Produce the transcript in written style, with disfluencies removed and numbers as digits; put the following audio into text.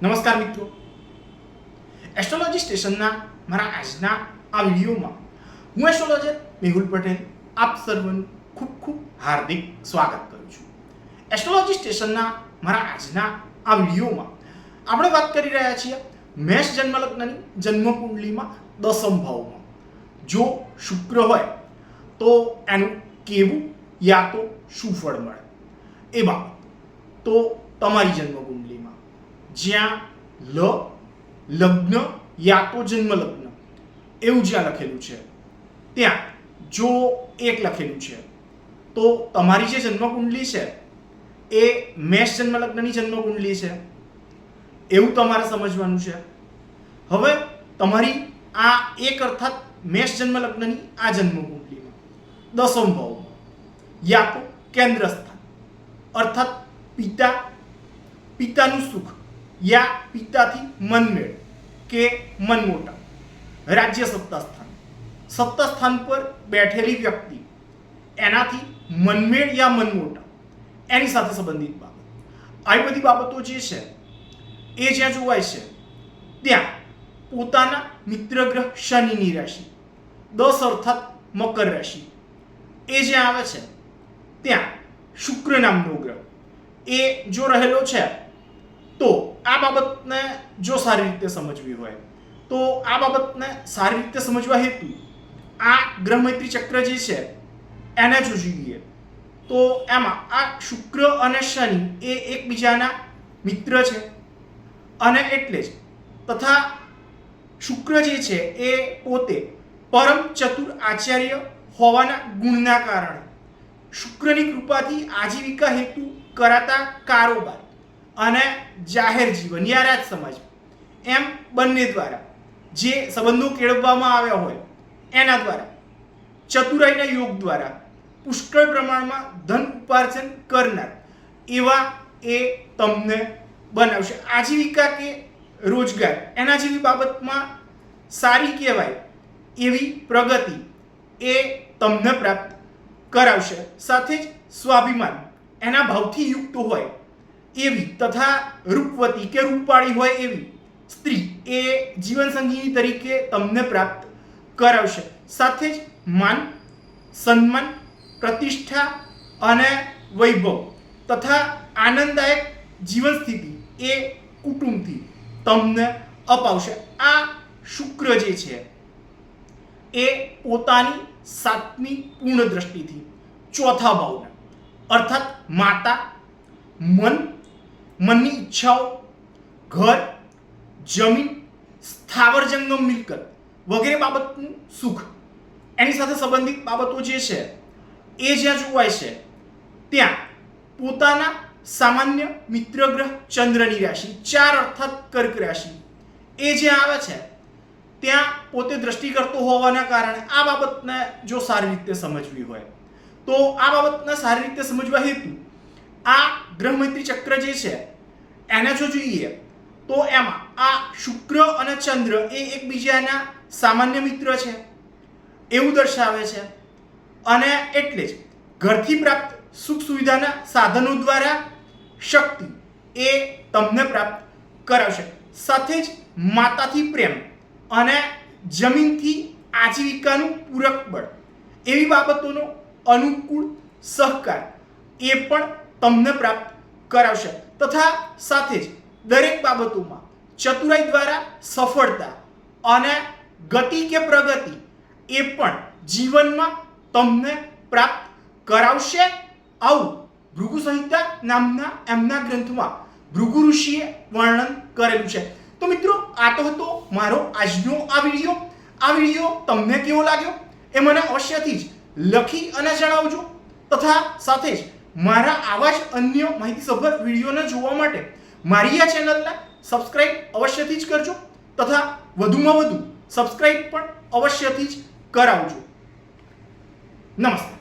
નમસ્કાર મિત્રો, એસ્ટ્રોલોજી સ્ટેશનના મારા આજના આ વિડીયોમાં હું એસ્ટ્રોલોજર મેહુલ પટેલ આપ સર્વનું ખૂબ ખૂબ હાર્દિક સ્વાગત કરું છું. એસ્ટ્રોલોજી સ્ટેશનના મારા આજના આ વિડીયોમાં આપણે વાત કરી રહ્યા છીએ મેષ જન્મ લગ્નની જન્મકુંડલીમાં દસમ ભાવમાં જો શુક્ર હોય તો એનું કેવું યા તો શું ફળ મળે એ બાબત. તો તમારી જન્મકુંડલીમાં જ્યાં લગ્ન યા તો જન્મ લગ્ન એવું જ્યાં લખેલું છે ત્યાં જો એક લખેલું છે તો તમારી જે જન્મકુંડલી છે એ મેષ જન્મ લગ્નની જન્મકુંડલી છે એવું તમારે સમજવાનું છે. હવે તમારી આ એક અર્થાત મેષ જન્મ લગ્નની આ જન્મકુંડલીમાં દસમ ભાવમાં યા તો કેન્દ્ર સ્થાન અર્થાત પિતાનું સુખ યા પિતાથી મનમેળ કે મનમોટાવ, રાજ્ય સત્તા સ્થાન પર બેઠેલી વ્યક્તિ એનાથી મનમેળ યા મનમોટાવ એની સાથે સંબંધિત બાબત, આવી બધી બાબતો જે છે એ જ્યાં જોવાય છે ત્યાં પોતાના મિત્ર ગ્રહ શનિની રાશિ 10 અર્થાત મકર રાશિ એ જ્યાં આવે છે ત્યાં શુક્ર નામનો ગ્રહ એ જો રહેલો છે તો આ બાબતને જો સારી રીતે સમજવી હોય તો આ બાબતને સારી રીતે સમજવા હેતુ આ ગ્રહ મૈત્રી ચક્ર જે છે એને જો જોઈએ તો એમાં આ શુક્ર અને શનિ એ એકબીજાના મિત્ર છે અને એટલે જ તથા શુક્ર જે છે એ પોતે પરમ ચતુર આચાર્ય હોવાના ગુણના કારણે શુક્રની કૃપાથી આજીવિકા હેતુ કરાતા કારોબાર અને જાહેર જીવન યા રાજ સમાજ એમ બંને દ્વારા જે સંબંધો કેળવવામાં આવ્યા હોય એના દ્વારા ચતુરાઈના યોગ દ્વારા પુષ્કળ પ્રમાણમાં ધન ઉપાર્જન કરનાર એવા એ તમને બનાવશે. આજીવિકા કે રોજગાર એના જેવી બાબતમાં સારી કહેવાય એવી પ્રગતિ એ તમને પ્રાપ્ત કરાવશે. સાથે જ સ્વાભિમાન એના ભાવથી યુક્ત હોય એવી તથા રૂપવતી કે રૂપાળી હોય એવી સ્ત્રી એ જીવનસંગીની તરીકે તમને પ્રાપ્ત કરાવશે. સાથે જ માન, સન્માન, પ્રતિષ્ઠા અને વૈભવ તથા આનંદદાયક જીવન સ્થિતિ એ કુટુંબથી તમને અપાવશે. આ શુક્ર જે છે એ પોતાની 7મી પૂર્ણ દ્રષ્ટિથી ચોથા ભાવના અર્થાત માતા, મનની ઈચ્છાઓ, ઘર, જમીન, સ્થાવર જંગમ મિલકત વગેરે બાબતનું સુખ એની સાથે સંબંધિત બાબતો જે છે એ જ્યાં જોવાય છે ત્યાં પોતાના સામાન્ય મિત્ર ગ્રહ ચંદ્રની રાશિ 4 અર્થાત કર્ક રાશિ એ જ્યાં આવે છે ત્યાં પોતે દ્રષ્ટિ કરતો હોવાના કારણે આ બાબતને જો સારી રીતે સમજવી હોય તો આ બાબતને સારી રીતે સમજવા હેતુ આ ગ્રહ મૈત્રી ચક્ર જે છે એને જો જોઈએ તો એમાં આ શુક્ર અને ચંદ્ર એ એકબીજાના સામાન્ય મિત્ર છે એવું દર્શાવે છે અને એટલે જ ઘરથી પ્રાપ્ત સુખ સુવિધાના સાધનો દ્વારા શક્તિ એ તમને પ્રાપ્ત કરાવશે. સાથે જ માતાથી પ્રેમ અને જમીનથી આજીવિકાનું પૂરક બળ એવી બાબતોનો અનુકૂળ સહકાર એ પણ તમને પ્રાપ્ત કરાવશે. તથા સાથે જ દરેક બાબતોમાં ચતુરાઈ દ્વારા સફળતા અને ગતિ કે પ્રગતિ એ પણ જીવનમાં તમને પ્રાપ્ત કરાવશે. આવું ભૃગુ સંહિતા નામના એમના ગ્રંથમાં ભૃગુ ઋષિએ વર્ણન કરેલું છે. તો મિત્રો, આ તો હતો મારો આજનો આ વિડીયો તમને કેવો લાગ્યો એ મને અવશ્યથી જ લખી અને જણાવજો. તથા સાથે જ મારા આવા જ અન્ય માહિતીસભર વિડીયોને જોવા માટે મારી આ ચેનલને સબસ્ક્રાઇબ અવશ્યથી જ કરજો તથા વધુમાં વધુ સબસ્ક્રાઇબ પણ અવશ્યથી જ કરાવજો. નમસ્કાર.